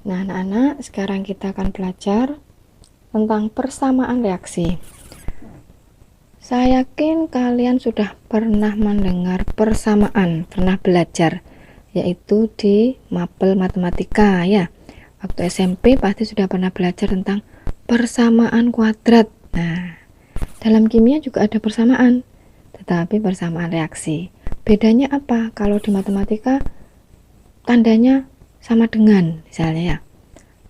Nah, anak-anak, sekarang kita akan belajar tentang persamaan reaksi. Saya yakin kalian sudah pernah mendengar persamaan, pernah belajar, yaitu di mapel matematika ya. Waktu SMP pasti sudah pernah belajar tentang persamaan kuadrat. Nah, dalam kimia juga ada persamaan, tetapi persamaan reaksi. Bedanya apa? Kalau di matematika tandanya sama dengan, misalnya ya,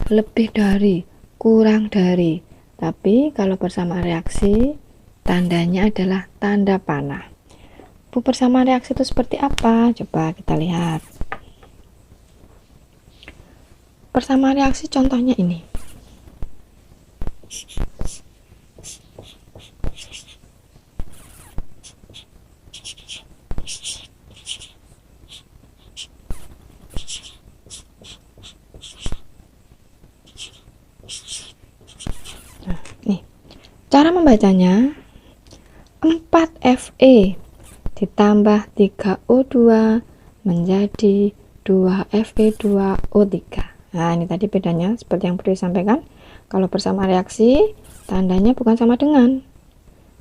lebih dari, kurang dari. Tapi kalau persamaan reaksi, tandanya adalah tanda panah. Persamaan reaksi itu seperti apa? Coba kita lihat. Persamaan reaksi contohnya ini. Nah, nih. Cara membacanya 4Fe ditambah 3O2 menjadi 2Fe2O3. Nah, ini tadi bedanya seperti yang perlu disampaikan. Kalau persamaan reaksi, tandanya bukan sama dengan,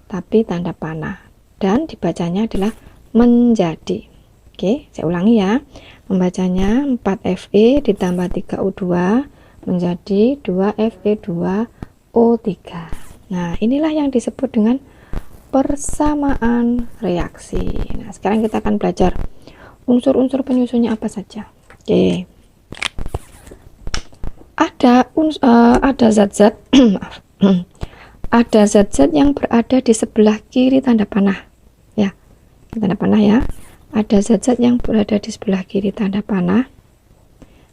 tapi tanda panah. Dan dibacanya adalah menjadi. Oke, saya ulangi ya. Membacanya 4Fe ditambah 3O2 menjadi 2Fe2O3. Nah, inilah yang disebut dengan persamaan reaksi. Nah, sekarang kita akan belajar unsur-unsur penyusunnya apa saja. Oke. Ada zat-zat ada zat-zat yang berada di sebelah kiri tanda panah. Ya, tanda panah ya. Ada zat-zat yang berada di sebelah kiri tanda panah,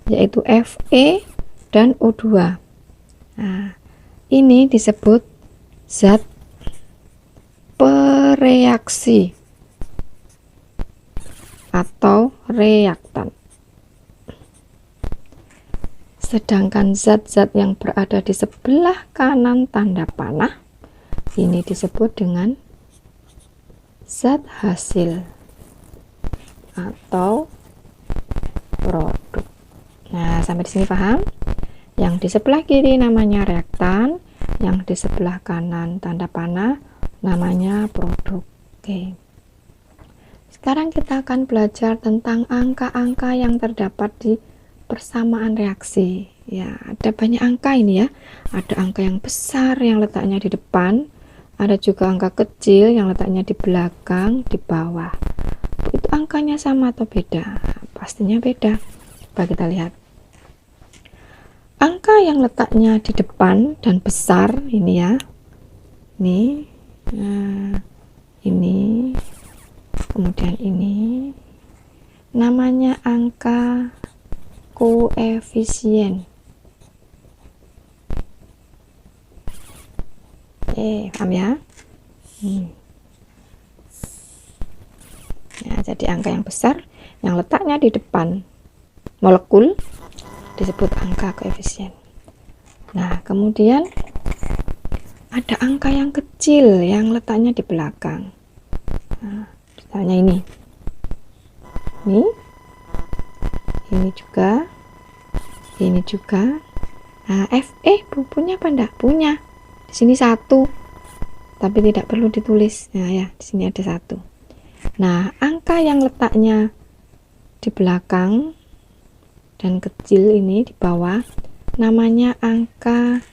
yaitu Fe dan O2. Nah, ini disebut zat pereaksi atau reaktan. Sedangkan zat-zat yang berada di sebelah kanan tanda panah ini disebut dengan zat hasil atau produk. Nah, sampai di sini paham? Yang di sebelah kiri namanya reaktan, yang di sebelah kanan tanda panah namanya produk. Oke. Sekarang kita akan belajar tentang angka-angka yang terdapat di persamaan reaksi. Ya, ada banyak angka ini ya. Ada angka yang besar yang letaknya di depan, ada juga angka kecil yang letaknya di belakang, di bawah. Itu angkanya sama atau beda? Pastinya beda. Coba kita lihat. Angka yang letaknya di depan dan besar ini ya. Nih. Nah, ini. Kemudian ini namanya angka koefisien. Paham ya? Nah, jadi angka yang besar yang letaknya di depan molekul disebut angka koefisien. Nah, kemudian ada angka yang kecil yang letaknya di belakang. Nah, misalnya ini juga, ini juga. Nah, punya apa enggak? Punya. Di sini 1, tapi tidak perlu ditulis. Nah ya, di sini ada 1. Nah, angka yang letaknya di belakang dan kecil ini di bawah namanya angka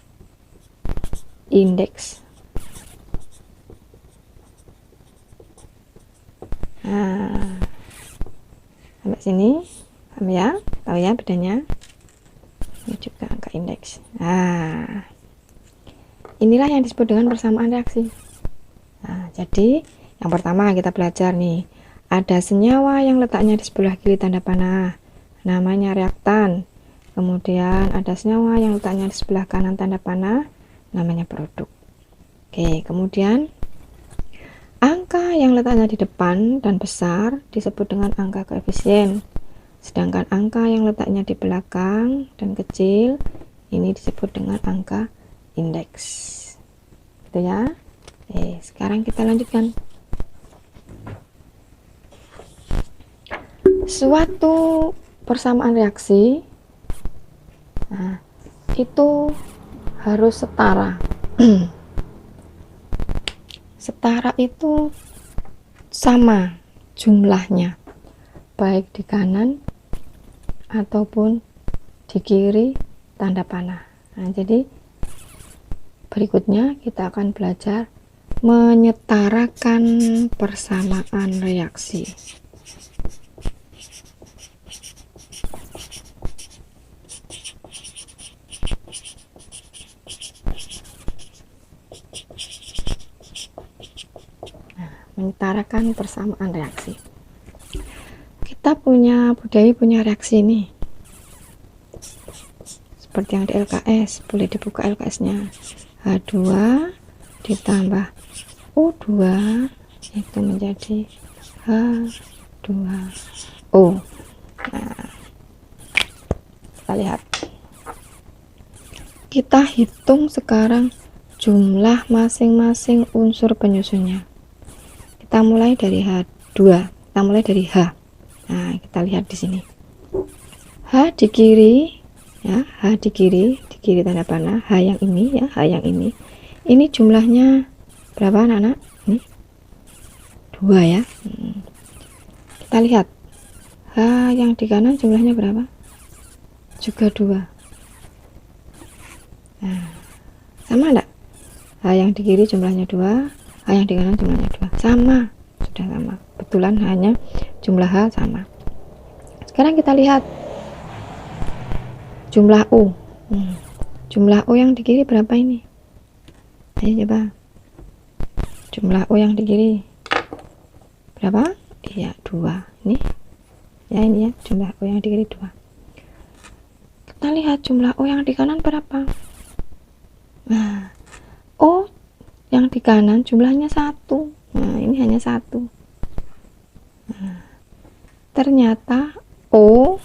indeks. Nah, sampai sini paham ya? Tahu ya bedanya? Ini juga angka indeks. Nah, inilah yang disebut dengan persamaan reaksi. Nah, jadi yang pertama kita belajar nih, ada senyawa yang letaknya di sebelah kiri tanda panah, namanya reaktan. Kemudian ada senyawa yang letaknya di sebelah kanan tanda panah, namanya produk. Oke, kemudian angka yang letaknya di depan dan besar disebut dengan angka koefisien. Sedangkan angka yang letaknya di belakang dan kecil ini disebut dengan angka indeks. Gitu ya. Sekarang kita lanjutkan. Suatu persamaan reaksi Nah, itu harus setara. Setara itu sama jumlahnya, baik di kanan ataupun di kiri tanda panah. Nah, jadi berikutnya kita akan belajar menyetarakan persamaan reaksi. Menyetarakan persamaan reaksi. Kita punya reaksi ini seperti yang di LKS, boleh dibuka LKS-nya. H2 ditambah O2 itu menjadi H2O. Nah, kita lihat, kita hitung sekarang jumlah masing-masing unsur penyusunnya. Kita mulai dari H2, kita mulai dari H. Nah, kita lihat di sini. H di kiri, ya, H di kiri tanda panah, H yang ini ya, H yang ini. Ini jumlahnya berapa anak-anak? Ini 2 ya. Kita lihat. H yang di kanan jumlahnya berapa? Juga 2. Nah, sama enggak? H yang di kiri jumlahnya 2, H yang di kanan jumlahnya 2. Sama, sudah sama. Betulan hanya jumlah H sama. Sekarang kita lihat jumlah O. Jumlah O yang di kiri berapa ini? Ayo coba. Jumlah O yang di kiri berapa? Iya, 2. Ini ya, ini ya, jumlah O yang di kiri 2. Kita lihat jumlah O yang di kanan berapa? Nah, O yang di kanan jumlahnya 1. Nah, ini hanya 1. Nah, ternyata O,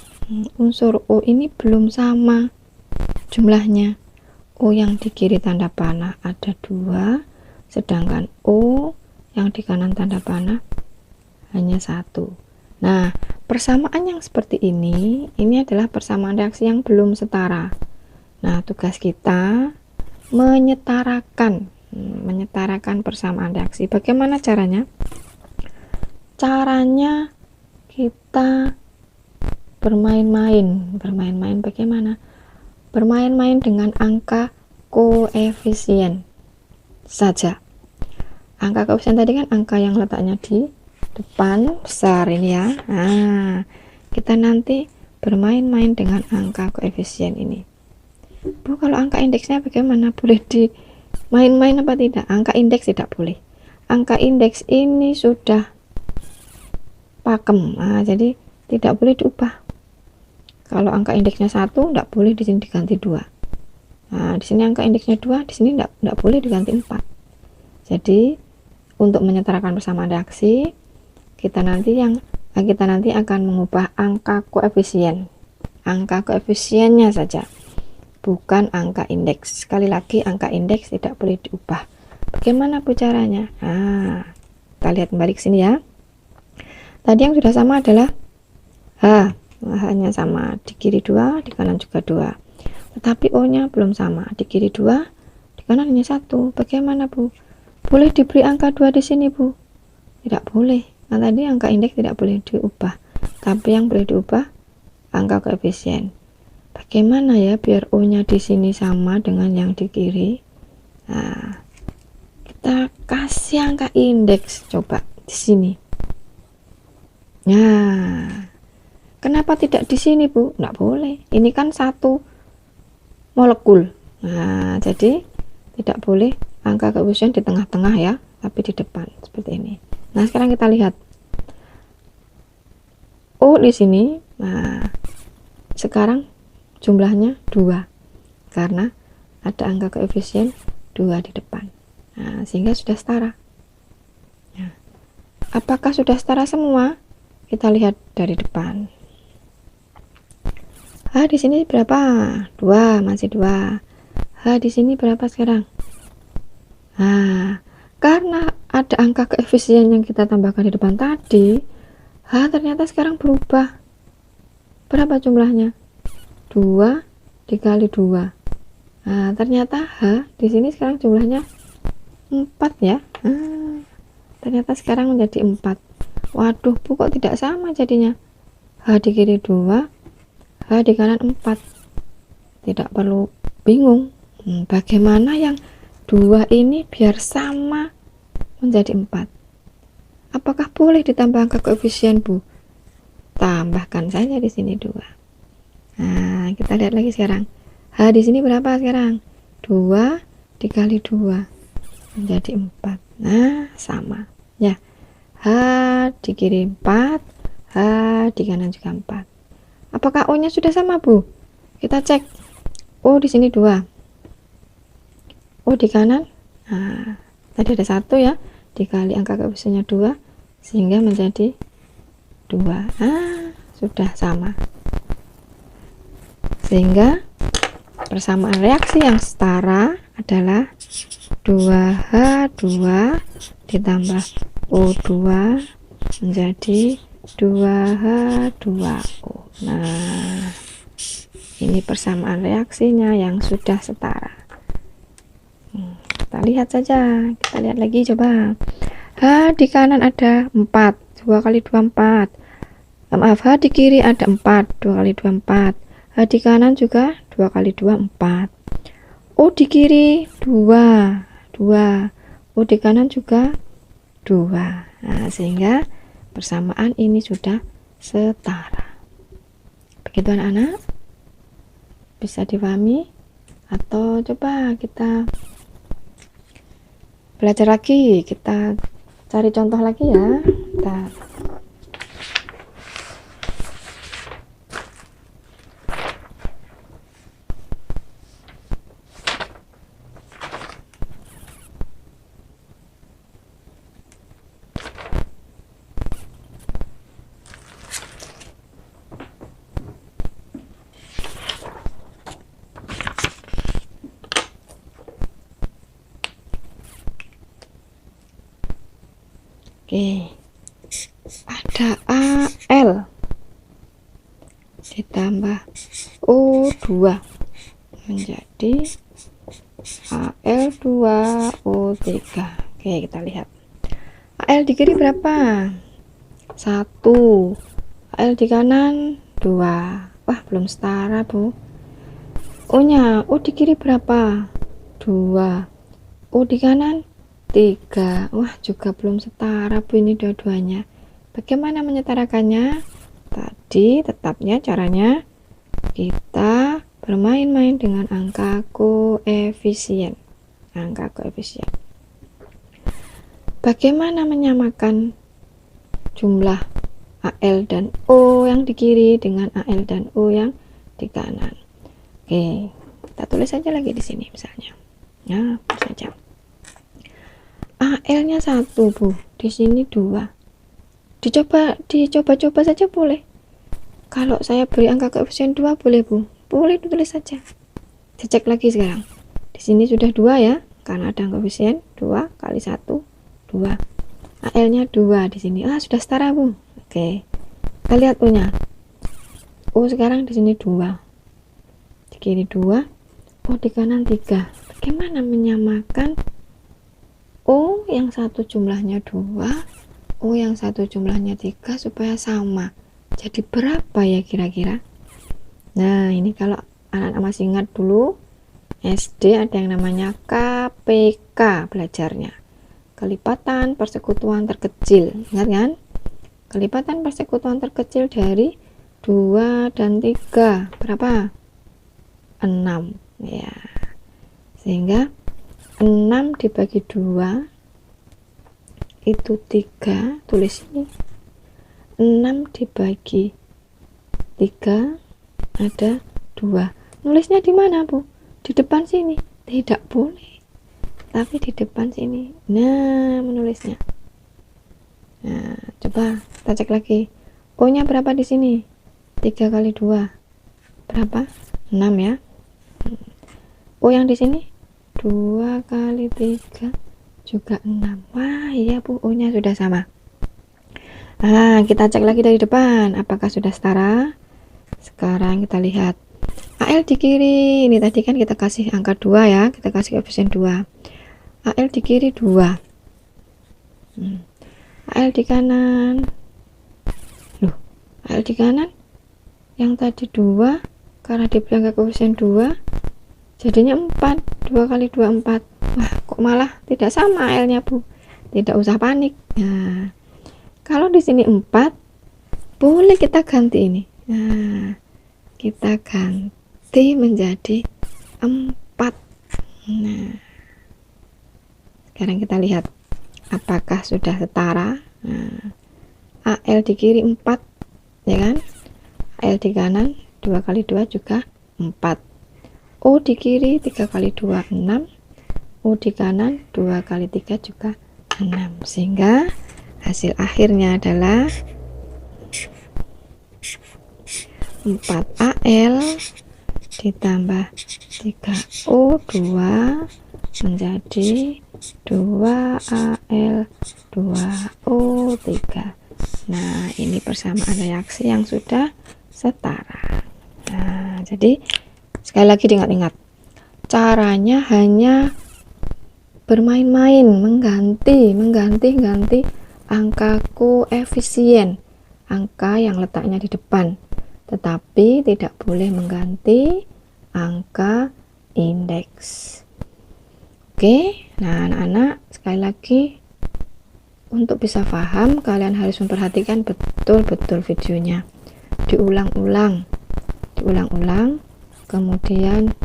unsur O ini belum sama jumlahnya. O yang di kiri tanda panah ada 2, sedangkan O yang di kanan tanda panah hanya 1. Nah, persamaan yang seperti ini adalah persamaan reaksi yang belum setara. Nah, tugas kita menyetarakan persamaan reaksi. Bagaimana caranya? Caranya kita bermain-main. Bagaimana? Bermain-main dengan angka koefisien saja. Angka koefisien tadi kan angka yang letaknya di depan besar ini ya. Nah, kita nanti bermain-main dengan angka koefisien ini. Bu, kalau angka indeksnya bagaimana? Boleh di main-main apa tidak? Angka indeks tidak boleh. Angka indeks ini sudah pakem. Nah, jadi tidak boleh diubah. Kalau angka indeksnya 1, tidak boleh di sini diganti 2. Nah, di sini angka indeksnya 2, di sini tidak boleh diganti 4. Jadi, untuk menyetarakan persamaan reaksi, kita nanti akan mengubah angka koefisien. Angka koefisiennya saja, bukan angka indeks. Sekali lagi, angka indeks tidak boleh diubah. Bagaimana Bu caranya? Nah, kita lihat kembali ke sini ya. Tadi yang sudah sama adalah H. Hanya sama, di kiri 2, di kanan juga 2. Tetapi O nya belum sama, di kiri 2, di kanan hanya 1. Bagaimana Bu? Boleh diberi angka 2 di sini Bu? Tidak boleh. Nah, tadi angka indeks tidak boleh diubah, tapi yang boleh diubah angka koefisien. Bagaimana ya biar O nya di sini sama dengan yang di kiri? Nah, kita kasih angka indeks coba di sini. Nah, kenapa tidak di sini Bu? Nggak boleh, ini kan satu molekul. Nah, jadi tidak boleh angka koefisien di tengah-tengah ya, tapi di depan seperti ini. Nah, sekarang kita lihat O di sini. Nah, sekarang jumlahnya 2 karena ada angka koefisien 2 di depan. Nah, sehingga sudah setara. Nah, apakah sudah setara semua? Kita lihat dari depan. H di sini berapa? 2, masih 2. H di sini berapa sekarang? Nah, karena ada angka koefisien yang kita tambahkan di depan tadi, H ternyata sekarang berubah. Berapa jumlahnya? 2 dikali 2. Nah, ternyata H di sini sekarang jumlahnya 4 ya. Ternyata sekarang menjadi 4. Waduh Bu, kok tidak sama jadinya? H di kiri 2, H di kanan 4. Tidak perlu bingung. Bagaimana yang 2 ini biar sama menjadi 4? Apakah boleh ditambah angka koefisien Bu? Tambahkan saja di sini 2. Nah, kita lihat lagi sekarang. H di sini berapa sekarang? 2 dikali 2 menjadi 4. Nah, sama ya. H di kiri 4, H di kanan juga 4. Apakah O nya sudah sama Bu? Kita cek. O di sini 2, O di kanan, nah, tadi ada 1 ya, dikali angka koefisiennya 2 sehingga menjadi 2. Sudah sama. Sehingga persamaan reaksi yang setara adalah 2H2 ditambah O2 menjadi 2H2O. Nah, ini persamaan reaksinya yang sudah setara. Kita lihat saja, kita lihat lagi coba. H di kanan ada 4, 2 kali 2 4. Maaf, H di kiri ada 4, 2 kali 2 4. H di kanan juga 2 kali 2 4. O di kiri 2, 2. O di kanan juga 2. Nah, sehingga persamaan ini sudah setara. Begitu anak-anak? Bisa dipahami? Atau coba kita belajar lagi, kita cari contoh lagi ya. Bentar. Oke, ada AL ditambah O2 menjadi AL2O3. Oke, kita lihat. AL di kiri berapa? 1. AL di kanan 2. Wah, belum setara Bu. O nya, O di kiri berapa? 2. O di kanan 3. Wah, juga belum setara Bu, ini dua-duanya. Bagaimana menyetarakannya? Tadi tetapnya caranya kita bermain-main dengan angka koefisien. Bagaimana menyamakan jumlah AL dan O yang di kiri dengan AL dan O yang di kanan? Oke, kita tulis saja lagi di sini misalnya. Nah, saja. AL-nya 1 Bu, di sini 2. Dicoba saja boleh. Kalau saya beri angka koefisien 2 boleh Bu? Boleh, ditulis saja. Dicek lagi sekarang. Di sini sudah 2 ya, karena ada koefisien 2 kali 1 2. AL-nya 2 di sini. Sudah setara Bu. Oke. Kita lihat O-nya. O sekarang di sini 2. Di kiri 2, O di kanan 3. Bagaimana menyamakan O yang satu jumlahnya 2, O yang satu jumlahnya 3 supaya sama? Jadi berapa ya kira-kira? Nah, ini kalau anak-anak masih ingat dulu SD ada yang namanya KPK belajarnya. Kelipatan persekutuan terkecil. Ingat kan? Kelipatan persekutuan terkecil dari 2 dan 3 berapa? 6 ya. Sehingga 6 dibagi 2 itu 3. Tulis ini 6 dibagi 3 ada 2. Nulisnya di mana Bu? Di depan sini? Tidak boleh, tapi di depan sini. Nah, menulisnya. Nah, coba kita cek lagi. O nya berapa di sini? 3 kali 2 berapa? 6 ya. O yang di sini 2 kali 3 juga 6. Wah, iya Bu, O nya sudah sama. Kita cek lagi dari depan, apakah sudah setara? Sekarang kita lihat AL di kiri, ini tadi kan kita kasih angka 2 ya, kita kasih koefisien 2. AL di kiri 2. AL di kanan. Loh, AL di kanan yang tadi 2, karena dibilang koefisien 2 jadinya 4. 2 kali 2 4. Wah, kok malah tidak sama AL nya Bu. Tidak usah panik. Nah, kalau di sini 4, boleh kita ganti ini. Nah, kita ganti menjadi 4. Nah, sekarang kita lihat apakah sudah setara. Nah, AL di kiri 4 ya kan, AL di kanan 2 kali 2 juga 4. O di kiri 3 kali 2 6, O di kanan 2 kali 3 juga 6, sehingga hasil akhirnya adalah 4AL ditambah 3O2 menjadi 2AL 2O3. Nah, ini persamaan reaksi yang sudah setara. Nah, jadi sekali lagi diingat-ingat, caranya hanya bermain-main, mengganti angka koefisien, angka yang letaknya di depan, tetapi tidak boleh mengganti angka indeks. Oke, nah anak-anak, sekali lagi untuk bisa paham, kalian harus memperhatikan betul-betul videonya, diulang-ulang, kemudian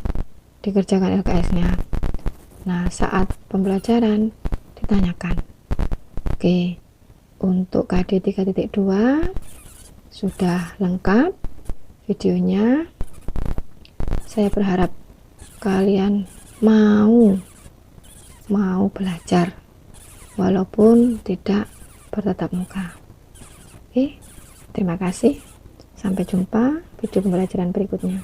dikerjakan LKS-nya. Nah, saat pembelajaran ditanyakan. Oke, untuk KD 3.2 sudah lengkap videonya. Saya berharap kalian mau belajar walaupun tidak bertatap muka. Oke, terima kasih. Sampai jumpa video pembelajaran berikutnya.